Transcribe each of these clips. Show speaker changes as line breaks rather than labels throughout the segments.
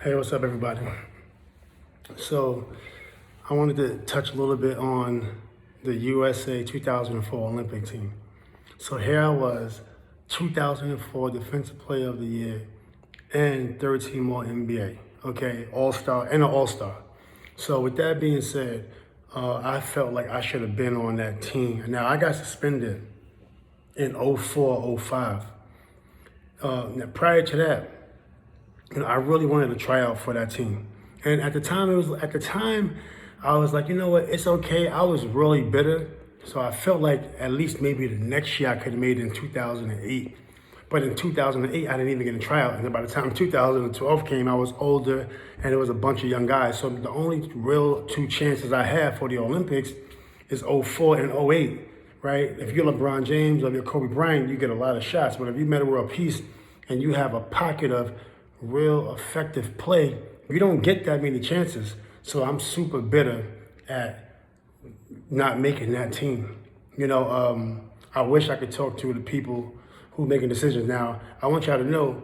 Hey, what's up, everybody? So, I wanted to touch a little bit on the USA 2004 Olympic team. So here I was, 2004 Defensive Player of the Year and third team All NBA. Okay, AllStar and an AllStar. So with that being said, I felt like I should have been on that team. Now I got suspended in 04, 05. Now, prior to that, I really wanted to try out for that team. And at the time, I was like, you know what, it's okay. I was really bitter. So I felt like at least maybe the next year I could have made it in 2008. But in 2008, I didn't even get a tryout. And by the time 2012 came, I was older and it was a bunch of young guys. So the only real two chances I have for the Olympics is 04 and 08, right? If you're LeBron James or you're Kobe Bryant, you get a lot of shots. But if you Metta World Peace and you have a pocket of real effective play, you don't get that many chances. So I'm super bitter at not making that team. I wish I could talk to the people who are making decisions. Now, I want y'all to know,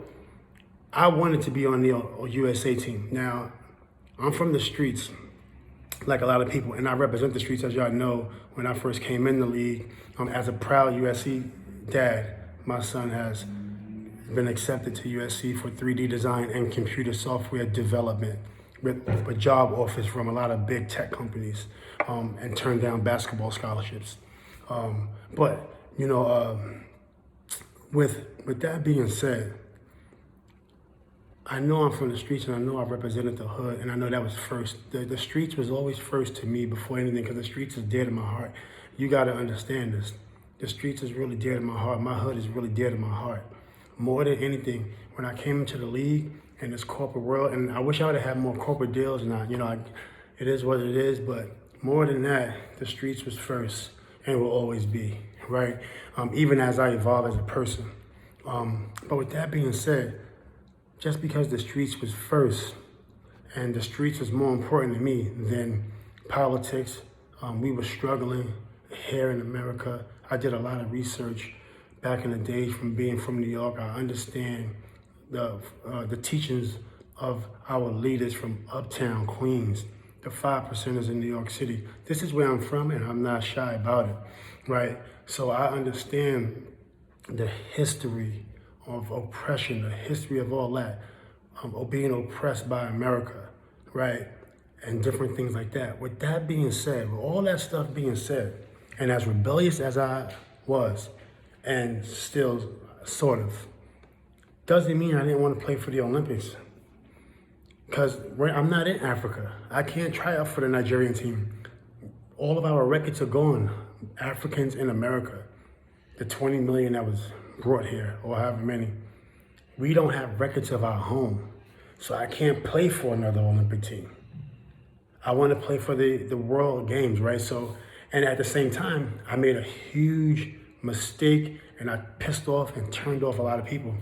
I wanted to be on the USA team. Now, I'm from the streets, like a lot of people, and I represent the streets, as y'all know. When I first came in the league, as a proud USC dad, my son has been accepted to USC for 3D design and computer software development with a job offers from a lot of big tech companies, and turned down basketball scholarships. With that being said, I know I'm from the streets and I know I represented the hood, and I know that was first. The streets was always first to me before anything, because the streets is dear to my heart. You gotta understand this. The streets is really dear to my heart. My hood is really dear to my heart. More than anything, when I came into the league and this corporate world, and I wish I would have had more corporate deals, and it is what it is, but more than that, the streets was first and will always be, right? Even as I evolve as a person. But with that being said, just because the streets was first and the streets was more important to me than politics, we were struggling here in America. I did a lot of research back in the days from being from New York. I understand the teachings of our leaders from uptown Queens, the 5%ers in New York City. This is where I'm from, and I'm not shy about it, right? So I understand the history of oppression, the history of all that, of being oppressed by America, right? And different things like that. With that being said, with all that stuff being said, and as rebellious as I was, and still sort of, doesn't mean I didn't want to play for the Olympics. Because I'm not in Africa. I can't try out for the Nigerian team. All of our records are gone. Africans in America, the 20 million that was brought here, or however many, we don't have records of our home. So I can't play for another Olympic team. I want to play for the World Games, right? So, and at the same time, I made a huge mistake and I pissed off and turned off a lot of people.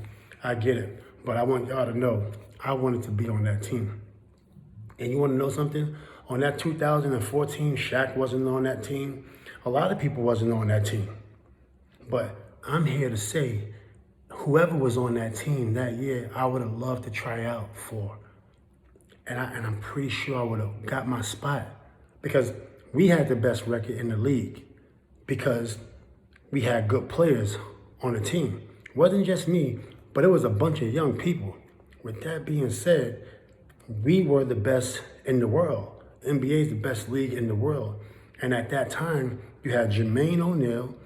I get it, but I want y'all to know, I wanted to be on that team. And you want to know something? On that 2014, Shaq wasn't on that team. A lot of people wasn't on that team. But I'm here to say, whoever was on that team that year, I would have loved to try out for. And I'm pretty sure I would have got my spot, because we had the best record in the league, because we had good players on the team. It wasn't just me, but it was a bunch of young people. With that being said, we were the best in the world. NBA is the best league in the world. And at that time, you had Jermaine Oneal,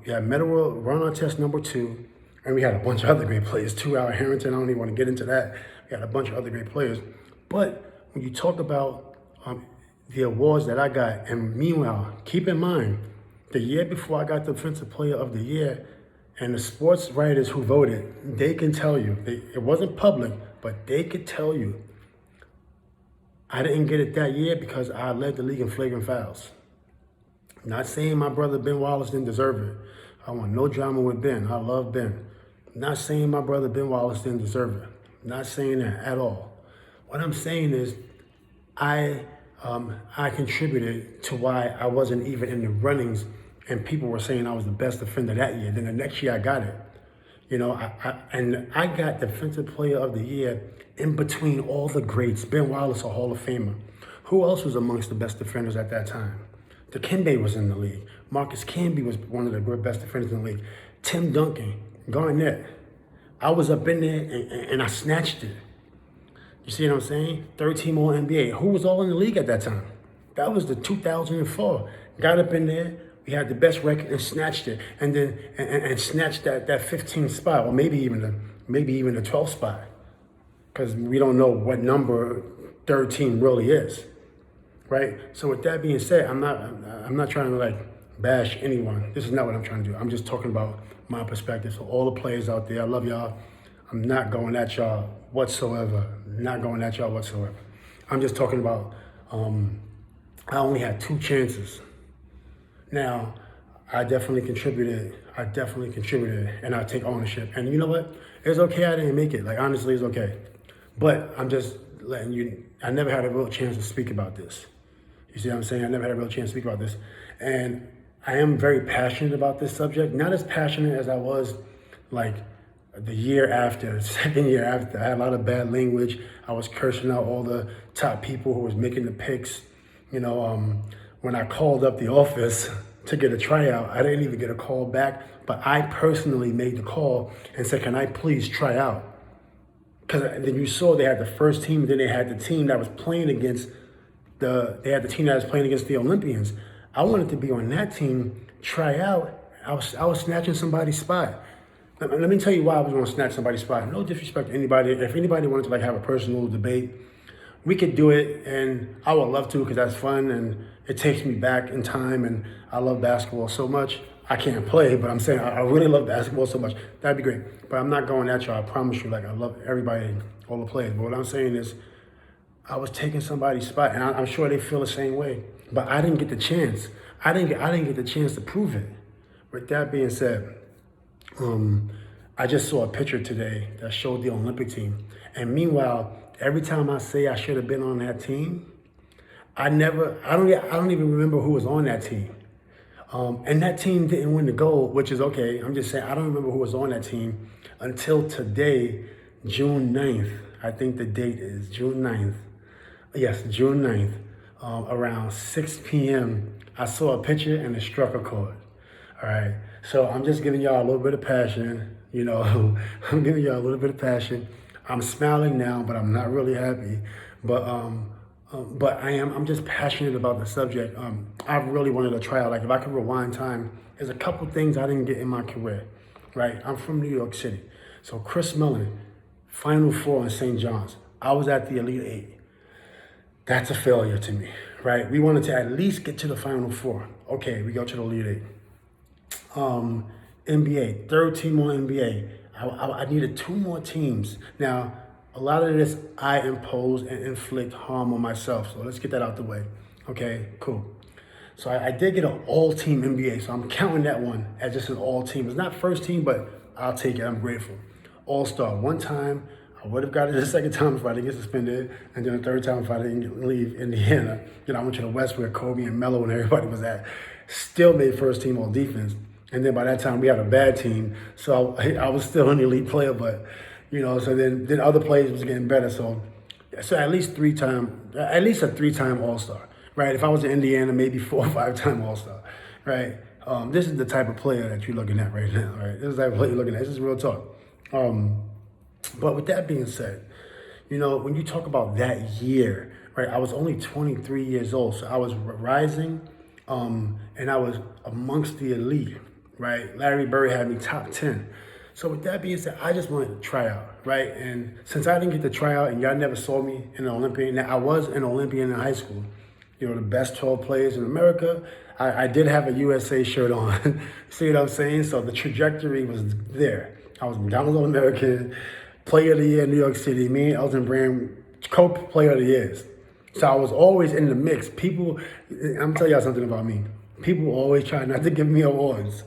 you had Metta World, Ron Artest #2, and we had a bunch of other great players too. Al Harrington, I don't even want to get into that. We had a bunch of other great players. But when you talk about the awards that I got, and meanwhile, keep in mind, the year before I got the Defensive Player of the Year, and the sports writers who voted, they can tell you, it wasn't public, but they could tell you, I didn't get it that year because I led the league in flagrant fouls. Not saying my brother Ben Wallace didn't deserve it. I want no drama with Ben. I love Ben. Not saying my brother Ben Wallace didn't deserve it. Not saying that at all. What I'm saying is, I contributed to why I wasn't even in the runnings, and people were saying I was the best defender that year. Then the next year I got it. And I got Defensive Player of the Year in between all the greats. Ben Wallace, a Hall of Famer. Who else was amongst the best defenders at that time? Dikembe was in the league. Marcus Camby was one of the best defenders in the league. Tim Duncan, Garnett. I was up in there and I snatched it. You see what I'm saying? Third team All NBA. Who was all in the league at that time? That was the 2004. Got up in there. We had the best record and snatched it, and then and snatched that 15th spot, or maybe even the 12th spot, because we don't know what number third team really is, right? So with that being said, I'm not trying to like bash anyone. This is not what I'm trying to do. I'm just talking about my perspective. So all the players out there, I love y'all. I'm not going at y'all whatsoever. Not going at y'all whatsoever. I'm just talking about. I only had 2 chances. Now, I definitely contributed, and I take ownership. And you know what? It's okay I didn't make it. Like, honestly, it's okay. But I'm just letting you, I never had a real chance to speak about this. You see what I'm saying? I never had a real chance to speak about this. And I am very passionate about this subject. Not as passionate as I was, like, the year after, second year after. I had a lot of bad language. I was cursing out all the top people who was making the picks. When I called up the office to get a tryout, I didn't even get a call back, but I personally made the call and said, can I please try out? Because then you saw they had the first team, then they had the team that was playing against the Olympians. I wanted to be on that team, try out. I was snatching somebody's spot. Let me tell you why I was going to snatch somebody's spot. No disrespect to anybody. If anybody wanted to like have a personal debate, we could do it, and I would love to because that's fun and it takes me back in time, and I love basketball so much. I can't play, but I'm saying I really love basketball so much. That'd be great. But I'm not going at y'all, I promise you. Like, I love everybody, all the players. But what I'm saying is I was taking somebody's spot, and I'm sure they feel the same way. But I didn't get the chance. I didn't get the chance to prove it. With that being said, I just saw a picture today that showed the Olympic team. And meanwhile, every time I say I should have been on that team, I don't even remember who was on that team. And that team didn't win the gold, which is okay. I'm just saying, I don't remember who was on that team until today, June 9th. I think the date is June 9th. Yes, June 9th, around 6 p.m. I saw a picture and it struck a chord. All right. So I'm just giving y'all a little bit of passion. I'm giving y'all a little bit of passion. I'm smiling now, but I'm not really happy. But I'm just passionate about the subject. I really wanted to try out. Like, if I could rewind time, there's a couple things I didn't get in my career, right? I'm from New York City. So Chris Mellon, Final Four in St. John's. I was at the Elite Eight. That's a failure to me, right? We wanted to at least get to the Final Four. Okay, we go to the Elite Eight. NBA, third team on NBA. I needed 2 more teams. Now, a lot of this I impose and inflict harm on myself. So let's get that out the way. Okay, cool. So I did get an all-team NBA. So I'm counting that one as just an all-team. It's not first team, but I'll take it. I'm grateful. AllStar. One time, I would have got it the second time if I didn't get suspended. And then the third time if I didn't leave Indiana. I went to the West where Kobe and Melo and everybody was at. Still made first team all defense. And then by that time, we had a bad team. So I was still an elite player, but, so then other players was getting better. So at least a 3-time All-Star, right? If I was in Indiana, maybe 4 or 5-time All-Star, right? This is the type of player that you're looking at right now, right? This is the type of player you're looking at. This is real talk. But with that being said, when you talk about that year, right? I was only 23 years old. So I was rising, and I was amongst the elite. Right, Larry Bird had me top 10. So with that being said, I just wanted to try out, right? And since I didn't get to try out and y'all never saw me in an Olympian, now I was an Olympian in high school, the best 12 players in America. I did have a USA shirt on, see what I'm saying? So the trajectory was there. I was McDonald's All-American, Player of the Year in New York City, me and Elton Brand, co-player of the years. So I was always in the mix. People, I'm gonna tell y'all something about me. People always try not to give me awards.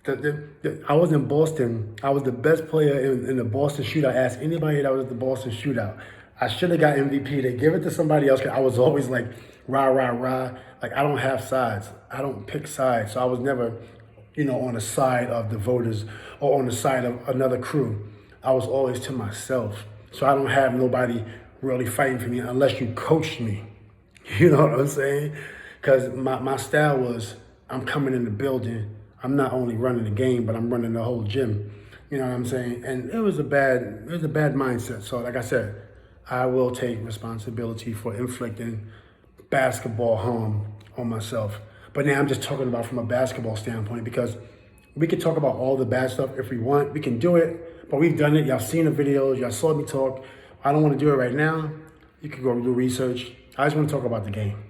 I was in Boston. I was the best player in the Boston shootout. Ask anybody that was at the Boston shootout. I should have got MVP. They give it to somebody else. I was always like, rah, rah, rah. Like, I don't have sides. I don't pick sides. So I was never, on the side of the voters or on the side of another crew. I was always to myself. So I don't have nobody really fighting for me unless you coached me. You know what I'm saying? Because my style was, I'm coming in the building. I'm not only running the game, but I'm running the whole gym. You know what I'm saying? And it was a bad mindset. So like I said, I will take responsibility for inflicting basketball harm on myself. But now I'm just talking about from a basketball standpoint, because we can talk about all the bad stuff if we want. We can do it, but we've done it. Y'all seen the videos. Y'all saw me talk. I don't want to do it right now. You can go do research. I just want to talk about the game.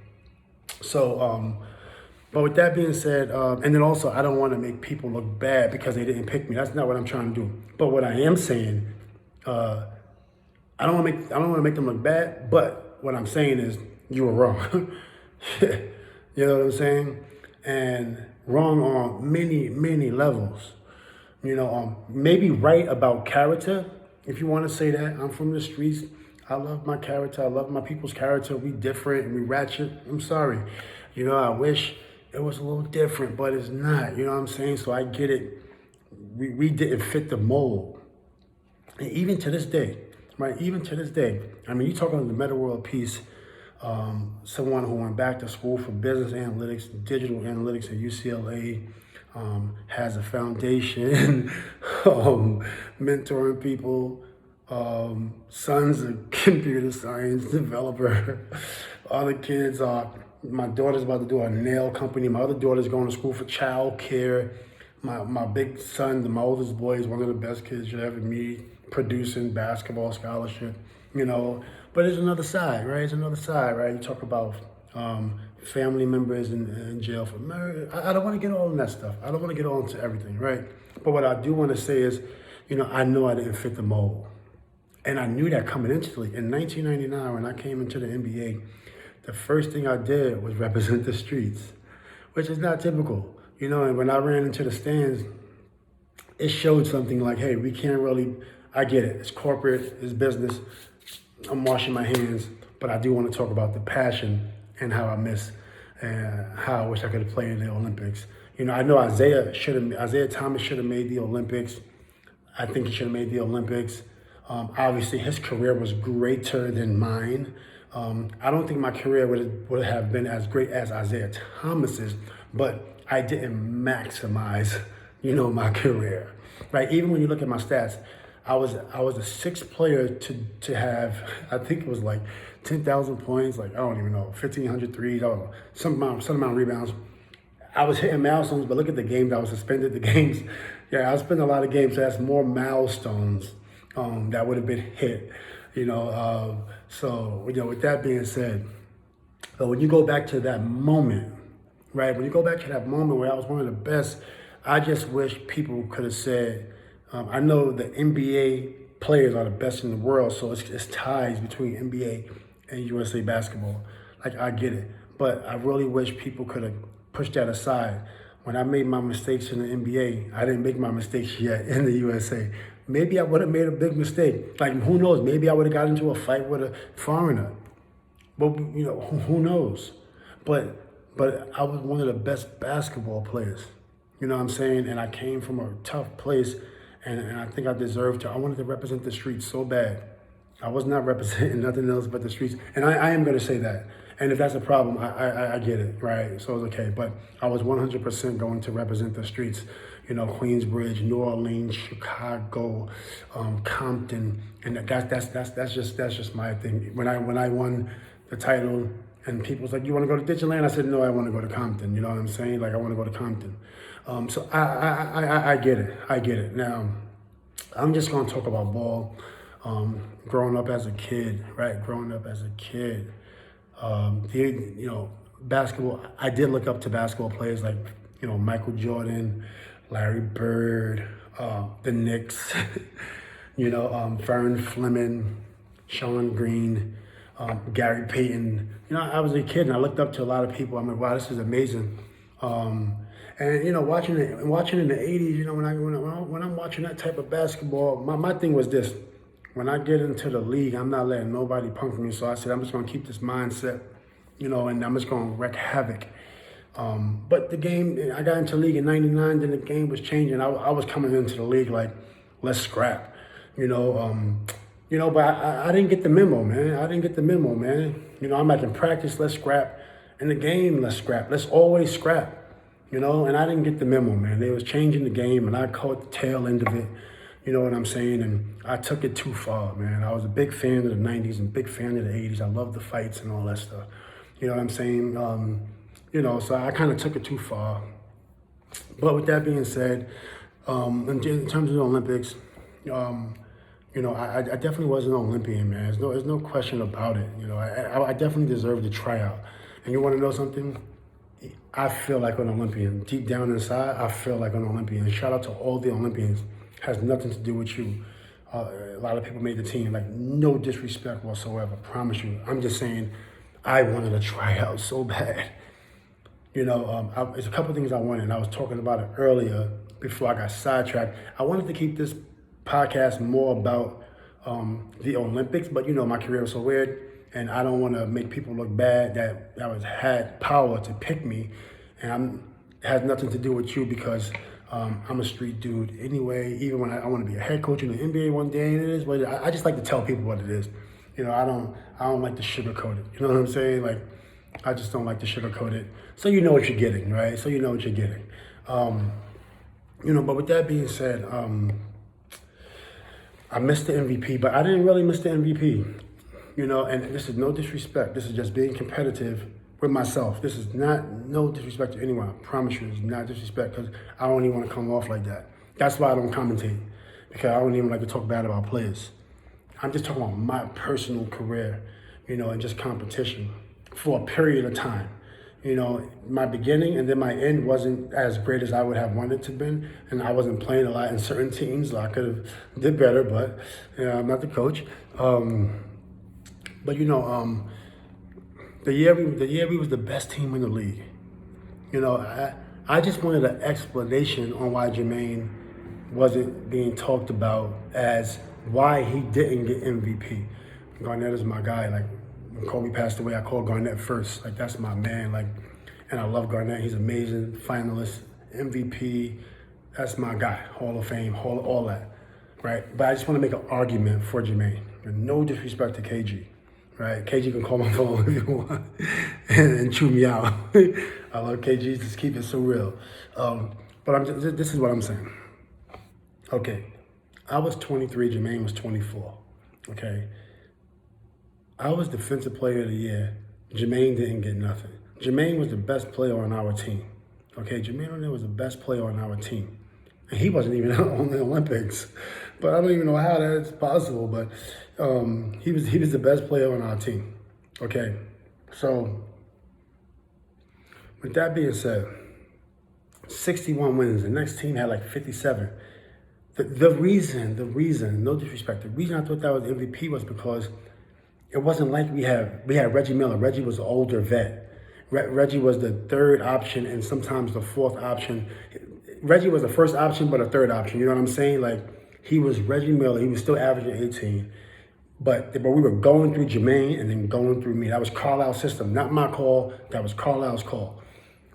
So, but with that being said, and then also I don't want to make people look bad because they didn't pick me. That's not what I'm trying to do. But what I am saying, I don't want to make them look bad. But what I'm saying is you were wrong. You know what I'm saying? And wrong on many levels. Maybe right about character, if you want to say that. I'm from the streets. I love my character. I love my people's character. We different and we ratchet. I'm sorry. I wish it was a little different, but it's not. You know what I'm saying? So I get it. We didn't fit the mold. And even to this day, right? Even to this day, I mean, you talking about the Metta World Peace, someone who went back to school for business analytics, digital analytics at UCLA, has a foundation, mentoring people, son's a computer science developer. Other kids are, my daughter's about to do a nail company. My other daughter's going to school for child care. My big son, my oldest boy, is one of the best kids you'll ever meet, producing basketball scholarship, But there's another side, right? It's another side, right? You talk about family members in jail for murder. I don't want to get all in that stuff. I don't want to get all into everything, right? But what I do want to say is, I know I didn't fit the mold. And I knew that coming into the league. In 1999, when I came into the NBA, the first thing I did was represent the streets, which is not typical. And when I ran into the stands, it showed something like, hey, we can't really, I get it. It's corporate, it's business. I'm washing my hands, but I do want to talk about the passion and how I miss and how I wish I could have played in the Olympics. I know Isaiah Thomas should have made the Olympics. I think he should have made the Olympics. Obviously, his career was greater than mine. I don't think my career would have been as great as Isaiah Thomas's, but I didn't maximize, my career, right? Even when you look at my stats, I was the sixth player to have, I think it was like 10,000 points, like I don't even know, 1,500 threes, I don't know, some amount of rebounds. I was hitting milestones, but look at the games I was suspended. The games, I was spending a lot of games. So that's more milestones that would have been hit, So with that being said, when you go back to that moment, right? When you go back to that moment where I was one of the best, I just wish people could have said, I know the NBA players are the best in the world, so it's ties between NBA and USA basketball. Like, I get it. But I really wish people could have pushed that aside. When I made my mistakes in the NBA, I didn't make my mistakes yet in the USA. Maybe I would have made a big mistake. Like, who knows? Maybe I would have got into a fight with a foreigner. But, who knows? But I was one of the best basketball players. You know what I'm saying? And I came from a tough place. And I think I deserved to. I wanted to represent the streets so bad. I was not representing nothing else but the streets. And I am going to say that. And if that's a problem, I get it, right? So it's okay. But I was 100% going to represent the streets. Queensbridge, New Orleans, Chicago, Compton. And that's just my thing. When I won the title and people was like, you want to go to Digitland? I said, no, I want to go to Compton. You know what I'm saying? Like, I want to go to Compton. So I get it. I get it. Now, I'm just going to talk about ball. Growing up as a kid, right? Growing up as a kid, basketball. I did look up to basketball players like, Michael Jordan, Larry Bird, the Knicks, Vern Fleming, Sean Green, Gary Payton. I was a kid and I looked up to a lot of people. I'm like, wow, this is amazing. And watching it in the '80s, when I'm watching that type of basketball, my thing was this: when I get into the league, I'm not letting nobody punk me. So I said, I'm just gonna keep this mindset, and I'm just gonna wreak havoc. But the game, I got into the league in '99. Then the game was changing. I was coming into the league like, let's scrap, But I didn't get the memo, man. I didn't get the memo, man. I'm like in practice, let's scrap. In the game, let's scrap. Let's always scrap. And I didn't get the memo, man. They was changing the game, and I caught the tail end of it. You know what I'm saying? And I took it too far, man. I was a big fan of the '90s and big fan of the '80s. I loved the fights and all that stuff. You know what I'm saying? So I kind of took it too far. But with that being said, in terms of the Olympics, I definitely was an Olympian, man. There's no question about it. I definitely deserved the tryout. And you want to know something? I feel like an Olympian. Deep down inside, I feel like an Olympian. Shout out to all the Olympians. Has nothing to do with you. A lot of people made the team. Like, no disrespect whatsoever. Promise you. I'm just saying, I wanted a tryout so bad. There's a couple things I wanted, and I was talking about it earlier before I got sidetracked. I wanted to keep this podcast more about the Olympics, but my career was so weird, and I don't want to make people look bad that had power to pick me, and it has nothing to do with you because I'm a street dude anyway. Even when I want to be a head coach in the NBA one day, and it is what I just like to tell people what it is. I don't like to sugarcoat it. You know what I'm saying? Like, I just don't like to sugarcoat it. So you know what you're getting, right? So you know what you're getting. But with that being said, I missed the MVP, but I didn't really miss the MVP. And this is no disrespect. This is just being competitive with myself. This is no disrespect to anyone. I promise you, it's not disrespect because I don't even want to come off like that. That's why I don't commentate, because I don't even like to talk bad about players. I'm just talking about my personal career, and just competition for a period of time. My beginning and then my end wasn't as great as I would have wanted to been, and I wasn't playing a lot in certain teams. I could have did better, but I'm not the coach. The year we was the best team in the league. I just wanted an explanation on why Jermaine wasn't being talked about as why he didn't get MVP. Garnett is my guy. Like, when Kobe passed away, I called Garnett first. Like, that's my man. Like, and I love Garnett. He's amazing. Finalist, MVP. That's my guy. Hall of Fame, all that. Right? But I just want to make an argument for Jermaine. And no disrespect to KG. Right? KG can call my phone if you want and chew me out. I love KG. Just keep it so real. But this is what I'm saying. Okay. I was 23. Jermaine was 24. Okay. I was Defensive Player of the Year. Jermaine didn't get nothing. Jermaine was the best player on our team. Okay, Jermaine Oneal was the best player on our team. And he wasn't even on the Olympics. But I don't even know how that's possible, but he was the best player on our team. Okay, so with that being said, 61 wins. The next team had like 57. The reason, no disrespect, the reason I thought that was MVP was because it wasn't like we had Reggie Miller. Reggie was an older vet. Reggie was the third option and sometimes the fourth option. Reggie was the first option, but a third option. You know what I'm saying? Like, he was Reggie Miller. He was still averaging 18. But we were going through Jermaine and then going through me. That was Carlisle's system, not my call. That was Carlisle's call,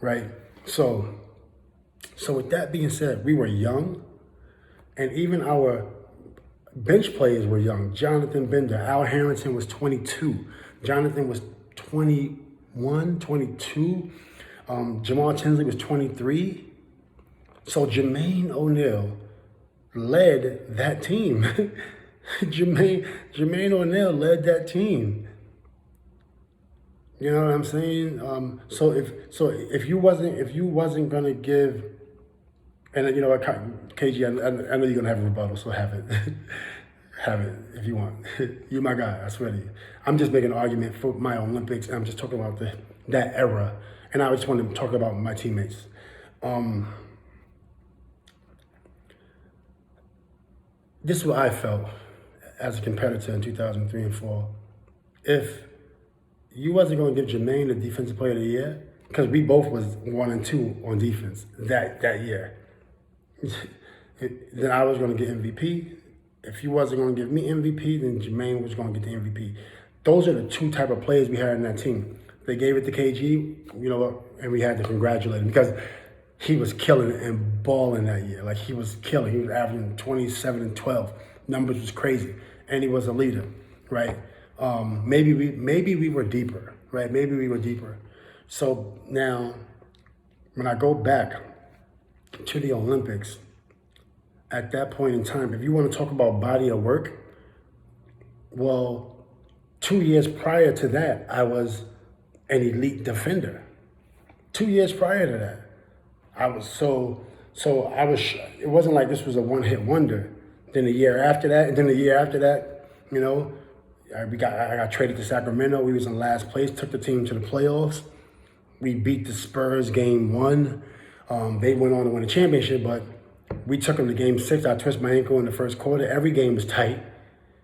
right? So with that being said, we were young, and even our bench players were young. Jonathan Bender, Al Harrington was 22. Jonathan was 21, 22. Jamal Tinsley was 23. So Jermaine Oneal led that team. Jermaine Oneal led that team. You know what I'm saying? So if you wasn't gonna give, and you know what, KG, I know you're gonna have a rebuttal, so have it. Have it if you want. You're my guy, I swear to you. I'm just making an argument for my Olympics, and I'm just talking about that era. And I just want to talk about my teammates. This is what I felt as a competitor in 2003 and 4. If you wasn't going to give Jermaine the Defensive Player of the Year, because we both was 1 and 2 on defense that year, then I was going to get MVP. If you wasn't going to give me MVP, then Jermaine was going to get the MVP. Those are the two type of players we had in that team. They gave it to KG, and we had to congratulate him because he was killing it and balling that year. Like, he was killing. He was averaging 27 and 12. Numbers was crazy. And he was a leader, right? Maybe we were deeper, right? Maybe we were deeper. So now, when I go back to the Olympics, at that point in time, if you want to talk about body of work, well, 2 years prior to that, I was an elite defender. 2 years prior to that, I was it wasn't like this was a one-hit wonder. Then the year after that, and then the year after that, I got traded to Sacramento. We was in last place, took the team to the playoffs. We beat the Spurs game 1. They went on to win the championship, but we took them to game 6. I twisted my ankle in the first quarter. Every game was tight.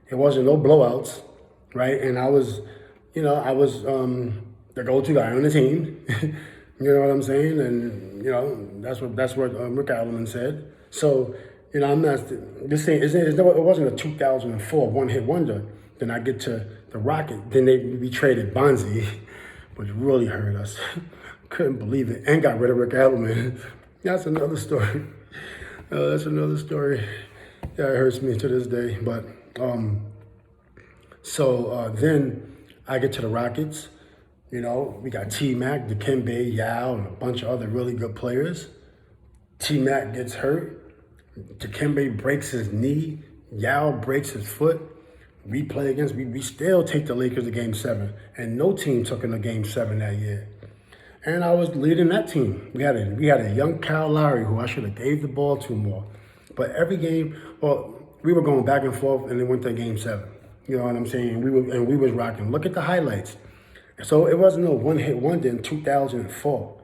It wasn't no blowouts, right? And I was the go-to guy on the team. You know what I'm saying? And that's what Rick Allen said. So I'm not. This thing it wasn't a 2004 one-hit wonder. Then I get to the Rocket. Then we traded Bonzi, which really hurt us. Couldn't believe it, and got rid of Rick Allen. That's another story. That's another story. Yeah, it hurts me to this day. But then I get to the Rockets. We got T-Mac, Dikembe, Yao, and a bunch of other really good players. T-Mac gets hurt. Dikembe breaks his knee. Yao breaks his foot. We play against, we still take the Lakers to game 7. And no team took him to game 7 that year. And I was leading that team. We had a young Kyle Lowry who I should have gave the ball to more. But every game, we were going back and forth, and then went to game 7. You know what I'm saying? We was rocking. Look at the highlights. So it wasn't no one-hit wonder in 2004,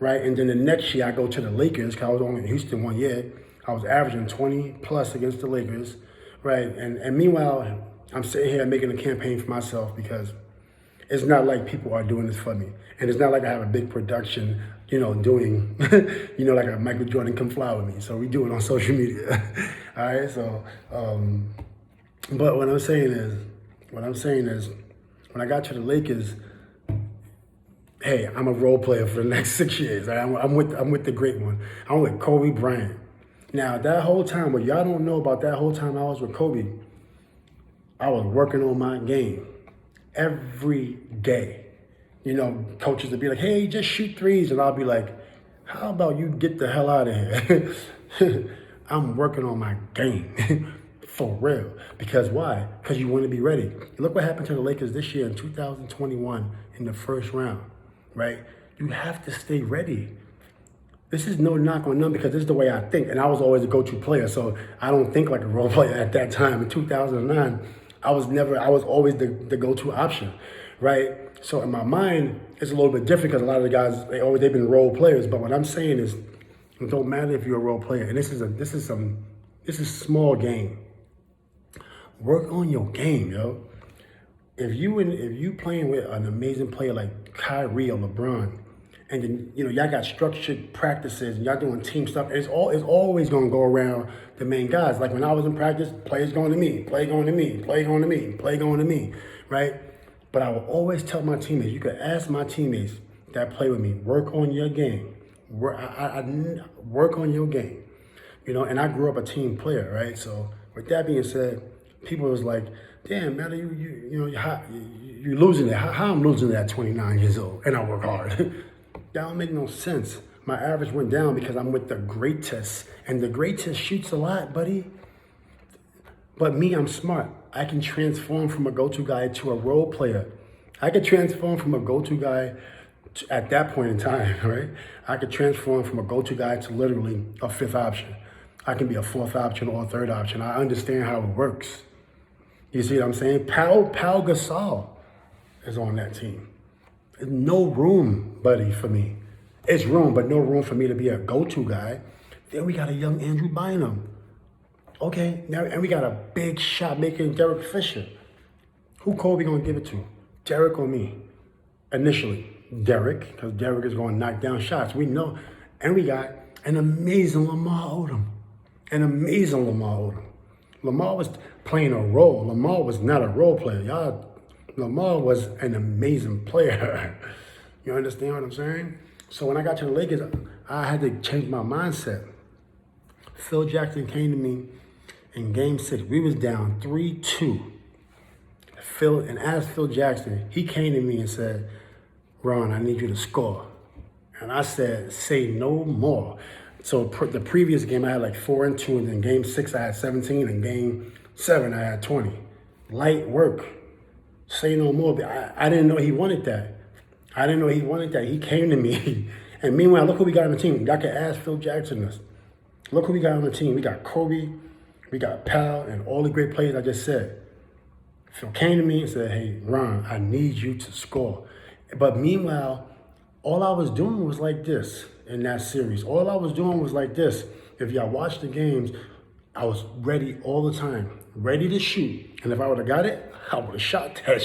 right? And then the next year I go to the Lakers, because I was only in Houston 1 year. I was averaging 20 plus against the Lakers, right? And meanwhile, I'm sitting here making a campaign for myself because it's not like people are doing this for me. And it's not like I have a big production, doing, like a Michael Jordan come fly with me. So we do it on social media. All right, so, but what I'm saying is, when I got to the Lakers, hey, I'm a role player for the next 6 years. Right? I'm with the great one. I'm with Kobe Bryant. Now, that whole time, what y'all don't know about that whole time I was with Kobe, I was working on my game every day. Coaches would be like, hey, just shoot threes. And I'll be like, how about you get the hell out of here? I'm working on my game. For real. Because why? Because you want to be ready. Look what happened to the Lakers this year in 2021 in the first round, right? You have to stay ready. This is no knock on them because this is the way I think. And I was always a go-to player, so I don't think like a role player at that time. In 2009, I was always the go-to option, right? So in my mind, it's a little bit different because a lot of the guys, they've been role players. But what I'm saying is, it don't matter if you're a role player. And this is small game. Work on your game, yo. If you playing with an amazing player like Kyrie or LeBron, and then y'all got structured practices and y'all doing team stuff, it's always gonna go around the main guys. Like when I was in practice, players going to me, play going to me, play going to me, play going to me, right? But I will always tell my teammates, you can ask my teammates that play with me, work on your game. Work on your game. And I grew up a team player, right? So with that being said, people was like, damn, Metta, you losing it. How I'm losing it at 29 years old and I work hard. That don't make no sense. My average went down because I'm with the greatest. And the greatest shoots a lot, buddy. But me, I'm smart. I can transform from a go-to guy to a role player. I could transform from a go-to guy at that point in time, right? I could transform from a go-to guy to literally a 5th option. I can be a 4th option or a 3rd option. I understand how it works. You see what I'm saying? Pau Gasol is on that team. No room, buddy, for me. It's room, but no room for me to be a go-to guy. Then we got a young Andrew Bynum. Okay, now and we got a big shot making Derek Fisher. Who Kobe gonna give it to? Derek or me? Initially, Derek, because Derek is gonna knock down shots. We know. And we got an amazing Lamar Odom. Lamar was playing a role. Lamar was not a role player. Lamar was an amazing player. You understand what I'm saying? So when I got to the Lakers, I had to change my mindset. Phil Jackson came to me in Game 6. We was down 3-2. And as Phil Jackson, he came to me and said, Ron, I need you to score. And I said, say no more. So the previous game, I had like 4 and 2, and then Game 6, I had 17, and Game 7, I had 20. Light work. Say no more. I didn't know he wanted that. I didn't know he wanted that. He came to me. And meanwhile, look who we got on the team. Y'all can ask Phil Jackson this. Look who we got on the team. We got Kobe, we got Powell, and all the great players I just said. Phil came to me and said, hey, Ron, I need you to score. But meanwhile, all I was doing was like this in that series. All I was doing was like this. If y'all watch the games, I was ready all the time, ready to shoot. And if I would have got it, I would have shot that.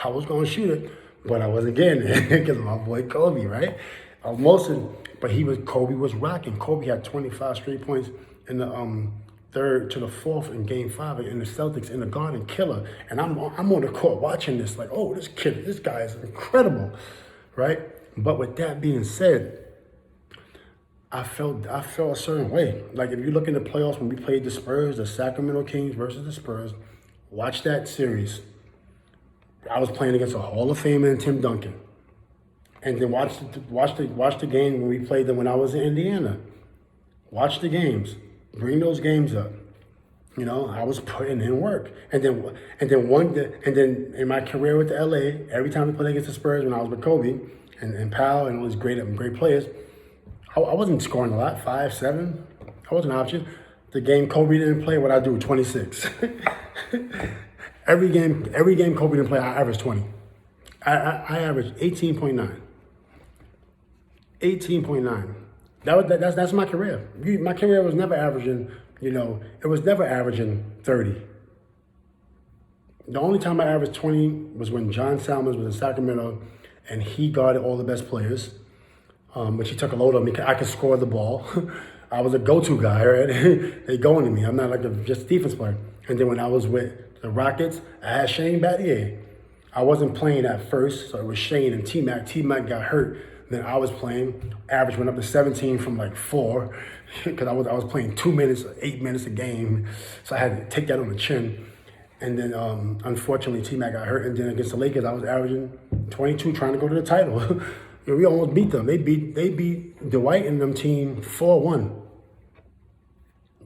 I was going to shoot it, but I wasn't getting it because of my boy Kobe, right? Kobe was rocking. Kobe had 25 straight points in the third to the fourth in Game 5 in the Celtics in the Garden, killer. And I'm on the court watching this like, oh, this guy is incredible, right? But with that being said, I felt a certain way. Like if you look in the playoffs when we played the Spurs, the Sacramento Kings versus the Spurs, watch that series. I was playing against a Hall of Famer and Tim Duncan. And then watch the game when we played them when I was in Indiana. Watch the games. Bring those games up. You know, I was putting in work. And then in my career with the LA, every time we played against the Spurs when I was with Kobe and Powell and all these great players, I wasn't scoring a lot, 5, 7. I wasn't an option. The game Kobe didn't play, what I do, 26. every game Kobe didn't play, I averaged 20. I averaged 18.9. 18.9. That's my career. My career was never averaging, it was never averaging 30. The only time I averaged 20 was when John Salmons was in Sacramento and he guarded all the best players. But he took a load on me. I could score the ball. I was a go-to guy, right? They going to me. I'm not like just a defense player. And then when I was with the Rockets, I had Shane Battier. I wasn't playing at first, so it was Shane and T-Mac. T-Mac got hurt. Then I was playing. Average went up to 17 from like 4 because I was playing 2 minutes, 8 minutes a game. So I had to take that on the chin. And then unfortunately, T-Mac got hurt. And then against the Lakers, I was averaging 22 trying to go to the title. We almost beat them. They beat Dwight and them team 4-1.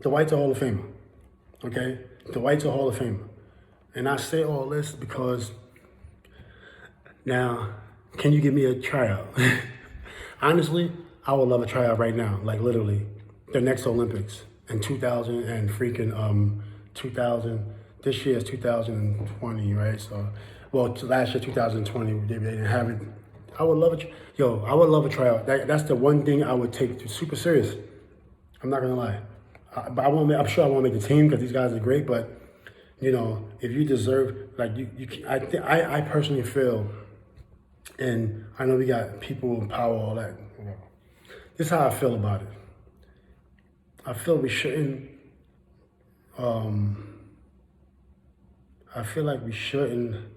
Dwight's a Hall of Famer, okay? Dwight's a Hall of Famer. And I say all this because now, can you give me a tryout? Honestly, I would love a tryout right now, like literally the next Olympics in 2000 and freaking 2000. This year is 2020, right? So, well, last year 2020, they didn't have it. I would love a tryout. That's the one thing I would take super serious. I'm not gonna lie. But I'm sure I won't make the team because these guys are great. But if you deserve, like I personally feel, and I know we got people in power, all that. This is how I feel about it. I feel we shouldn't. I feel like we shouldn't.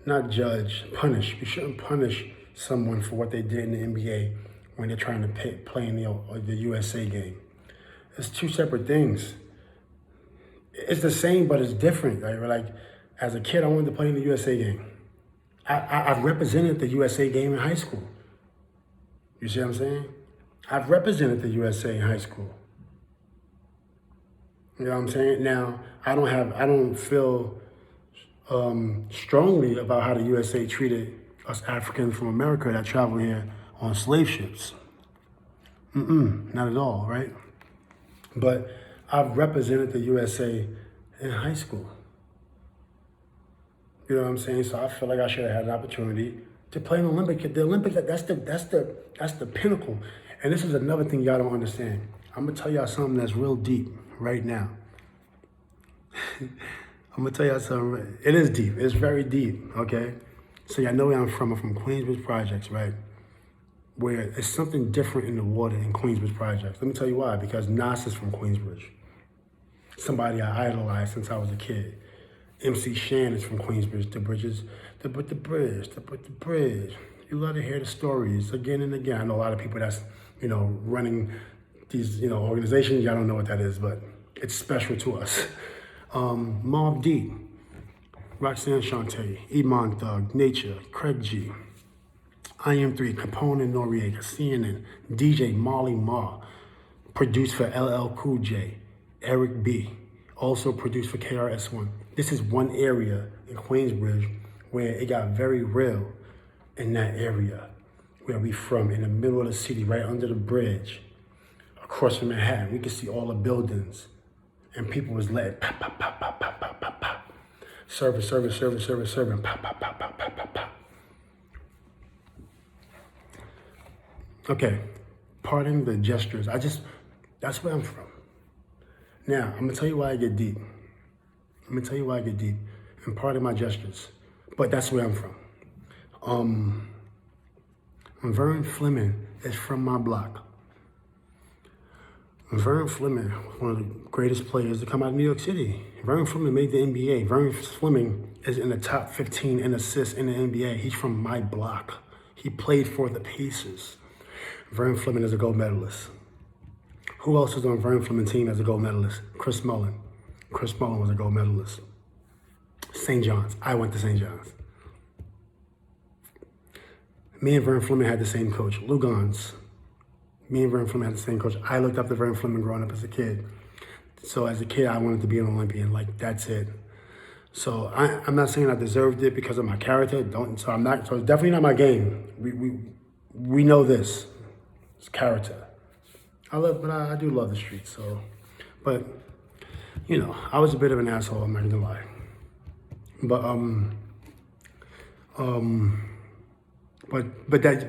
Not judge, punish. We shouldn't punish someone for what they did in the NBA when they're trying to play in the USA game. It's two separate things. It's the same, but it's different. Right? Like, as a kid, I wanted to play in the USA game. I've represented the USA game in high school. You see what I'm saying? I've represented the USA in high school. You know what I'm saying? Now, I don't feel strongly about how the USA treated us Africans from America that travel here on slave ships. Not at all, right? But I've represented the USA in high school. You know what I'm saying? So I feel like I should have had an opportunity to play in the Olympics. The Olympics, that's the pinnacle. And this is another thing y'all don't understand. I'm gonna tell y'all something that's real deep right now. I'm gonna tell y'all something. It is deep. It's very deep. Okay. So y'all know where I'm from. I'm from Queensbridge Projects, right? Where it's something different in the water in Queensbridge Projects. Let me tell you why. Because Nas is from Queensbridge. Somebody I idolized since I was a kid. MC Shan is from Queensbridge. The bridges, the bridge. You love to hear the stories again and again. I know a lot of people that's, running these, organizations. Y'all don't know what that is, but it's special to us. Mobb Deep, Roxanne Shante, Iman Thug, Nature, Craig G, I Am 3, Capone and Noriega, CNN, DJ Molly Ma, produced for LL Cool J, Eric B, also produced for KRS-One. This is one area in Queensbridge where it got very real in that area where we from, in the middle of the city, right under the bridge, across from Manhattan. We could see all the buildings, and people was letting pop, pop, pop, pop, pop, pop, pop, pop. Serving, pop, pop, pop, pop, pop, pop, pop. Okay, pardon the gestures. That's where I'm from. Now, I'm gonna tell you why I get deep. And pardon my gestures, but that's where I'm from. Vern Fleming is from my block. Vern Fleming was one of the greatest players to come out of New York City. Vern Fleming made the NBA. Vern Fleming is in the top 15 in assists in the NBA. He's from my block. He played for the Pacers. Vern Fleming is a gold medalist. Who else is on Vern Fleming's team as a gold medalist? Chris Mullin. Chris Mullin was a gold medalist. St. John's. I went to St. John's. Me and Vern Fleming had the same coach, Lou Gons. Me and Vern Fleming had the same coach. I looked up to Vern Fleming growing up as a kid. So as a kid, I wanted to be an Olympian. Like, that's it. So I'm not saying I deserved it because of my character. So it's definitely not my game. We know this. It's character. I do love the streets. So, but I was a bit of an asshole. I'm not gonna lie.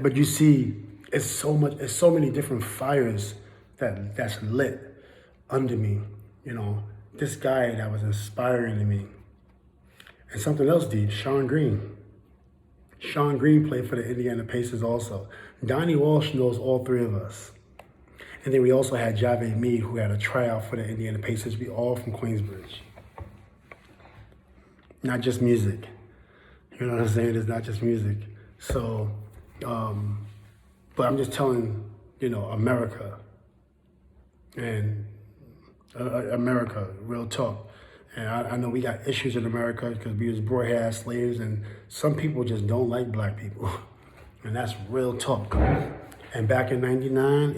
But you see, it's so many different fires that's lit under me. This guy that was inspiring to me. And something else deep, Sean Green. Sean Green played for the Indiana Pacers also. Donnie Walsh knows all three of us. And then we also had Javed Mead, who had a tryout for the Indiana Pacers. We all from Queensbridge. Not just music. You know what I'm saying? It's not just music. So, but I'm just telling, America. And America, real talk. And I know we got issues in America because we was brought here as slaves, and some people just don't like black people. And that's real talk. And back in 99,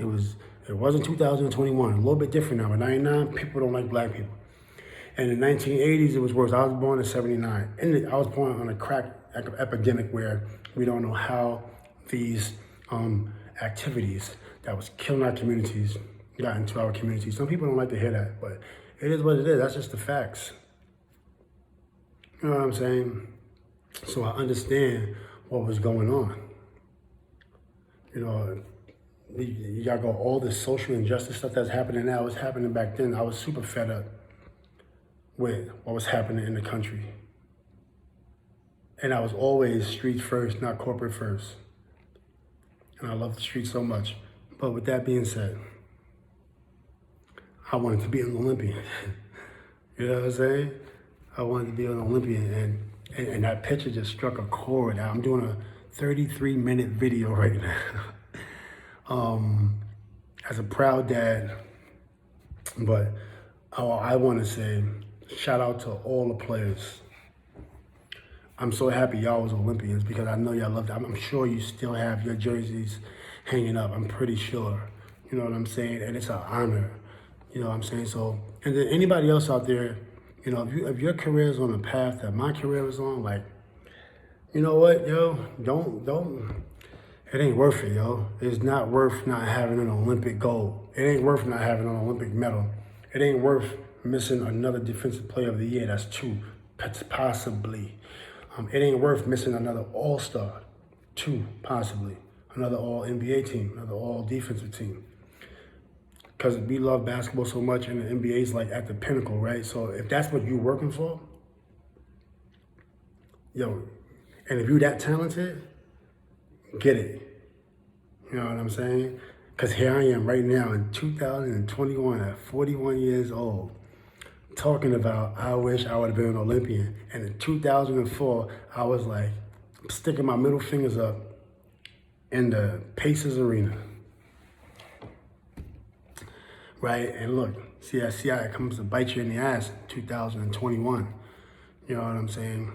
it wasn't 2021, a little bit different now. In 99, people don't like black people. And in the 1980s, it was worse. I was born in 79. And I was born on a crack epidemic where we don't know how these activities that was killing our communities got into our communities. Some people don't like to hear that, but it is what it is. That's just the facts. You know what I'm saying? So I understand what was going on. You gotta go, all this social injustice stuff that's happening now was happening back then. I was super fed up with what was happening in the country. And I was always streets first, not corporate first. And I love the streets so much. But with that being said, I wanted to be an Olympian. You know what I'm saying? I wanted to be an Olympian, and that picture just struck a chord. I'm doing a 33-minute video right now. As a proud dad, but I want to say shout out to all the players. I'm so happy y'all was Olympians because I know y'all loved it. I'm sure you still have your jerseys hanging up. I'm pretty sure. You know what I'm saying? And it's an honor. You know what I'm saying? So, and then anybody else out there, if your career is on the path that my career was on, like, you know what, yo, don't, it ain't worth it, yo. It's not worth not having an Olympic gold. It ain't worth not having an Olympic medal. It ain't worth missing another Defensive Player of the Year. That's 2, possibly. It ain't worth missing another AllStar, 2, possibly. Another All-NBA team, another All-Defensive team. Because we love basketball so much, and the NBA is like at the pinnacle, right? So if that's what you're working for, yo, and if you're that talented, get it. You know what I'm saying? Because here I am right now in 2021 at 41 years old, talking about, I wish I would have been an Olympian. And in 2004, I was like sticking my middle fingers up in the Pacers arena. Right? And look, see how it comes to bite you in the ass in 2021. You know what I'm saying?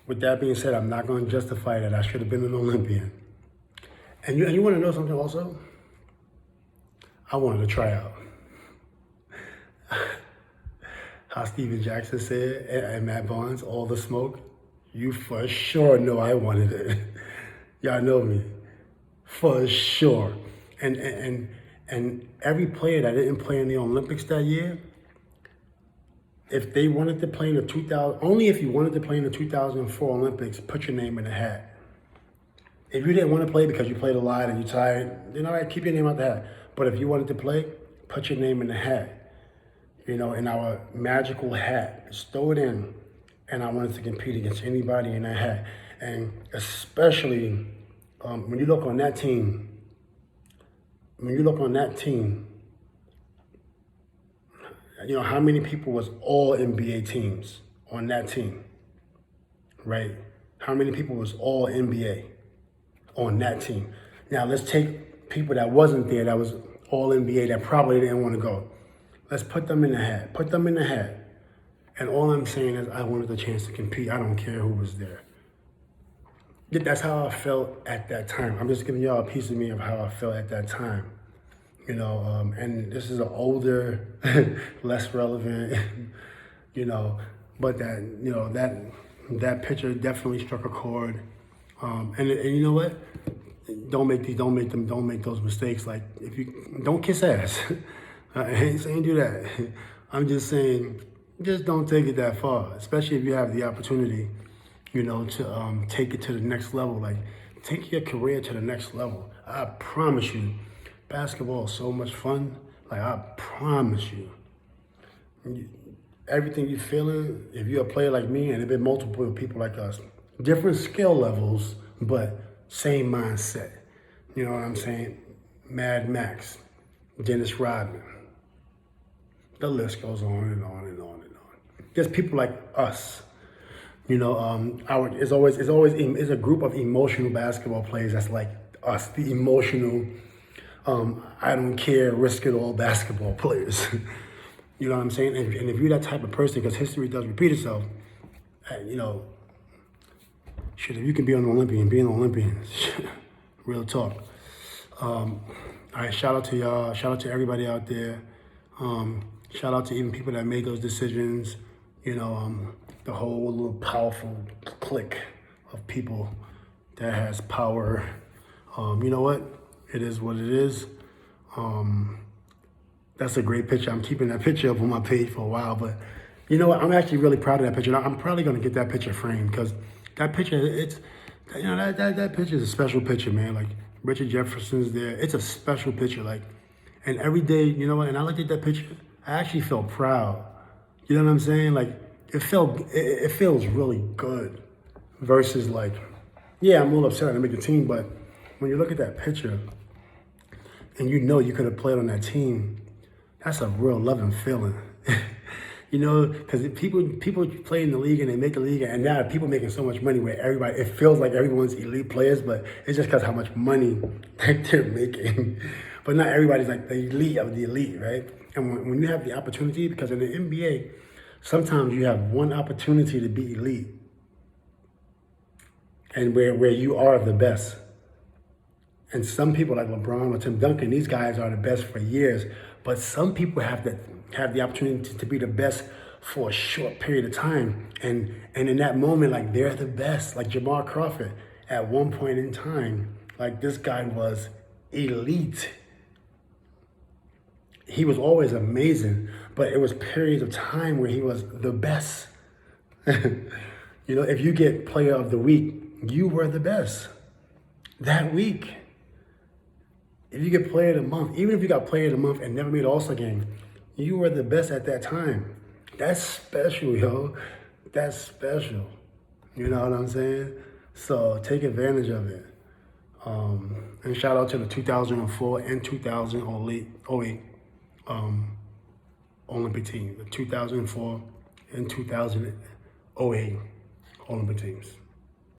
With that being said, I'm not going to justify that I should have been an Olympian. And you want to know something also? I wanted to try out. How Steven Jackson said, and Matt Barnes, all the smoke, you for sure know I wanted it. Y'all know me, for sure. And every player that didn't play in the Olympics that year, if they wanted to play in the 2000, only if you wanted to play in the 2004 Olympics, put your name in the hat. If you didn't want to play because you played a lot and you're tired, then all right, keep your name out the hat. But if you wanted to play, put your name in the hat. You know, in our magical hat. Just throw it in. And I wanted to compete against anybody in that hat. And especially when you look on that team, you know, how many people was all NBA teams on that team, right? How many people was all NBA on that team? Now let's take people that wasn't there, that was all NBA, that probably didn't want to go. Let's put them in the hat. Put them in the hat. And all I'm saying is I wanted the chance to compete. I don't care who was there. That's how I felt at that time. I'm just giving y'all a piece of me of how I felt at that time. You know, and this is an older, less relevant, you know, but that, you know, that picture definitely struck a chord. And you know what? Don't make those mistakes. Like, if you don't kiss ass. I ain't saying do that. I'm just saying, just don't take it that far, especially if you have the opportunity, you know, to take it to the next level. Like, take your career to the next level. I promise you, basketball is so much fun. Like, I promise you, everything you're feeling, if you're a player like me, and there have been multiple people like us, different skill levels, but same mindset. You know what I'm saying? Mad Max, Dennis Rodman. The list goes on and on and on and on. There's people like us. You know, it's a group of emotional basketball players that's like us, the emotional, I don't care, risk it all basketball players. You know what I'm saying? And if you're that type of person, because history does repeat itself, you know, shit, if you can be an Olympian, be an Olympian. Real talk. All right, shout out to y'all. Shout out to everybody out there. Shout out to even people that made those decisions. You know, the whole little powerful clique of people that has power. You know what? It is what it is. That's a great picture. I'm keeping that picture up on my page for a while, but you know what? I'm actually really proud of that picture. I'm probably gonna get that picture framed because that picture, you know, that picture is a special picture, man. Like, Richard Jefferson's there. It's a special picture. Like, and every day, you know what? And I looked at that picture, I actually felt proud. You know what I'm saying? Like, it feels really good versus like, yeah, I'm a little upset I didn't make the team, but when you look at that picture and you know you could have played on that team, that's a real loving feeling. You know, because people play in the league and they make the league, and now people making so much money where it feels like everyone's elite players, but it's just because how much money that they're making. But not everybody's like the elite of the elite, right? And when you have the opportunity, because in the NBA, sometimes you have one opportunity to be elite, and where you are the best. And some people like LeBron or Tim Duncan, these guys are the best for years, but some people have the opportunity to be the best for a short period of time. And in that moment, like, they're the best. Like Jamar Crawford, at one point in time, like, this guy was elite. He was always amazing, but it was periods of time where he was the best. You know, if you get player of the week, you were the best that week. If you get player of the month, even if you got player of the month and never made an AllStar game, you were the best at that time. That's special, yo. That's special. You know what I'm saying? So take advantage of it. And shout out to the 2004 and 2008 Olympic team, the 2004 and 2008 Olympic teams.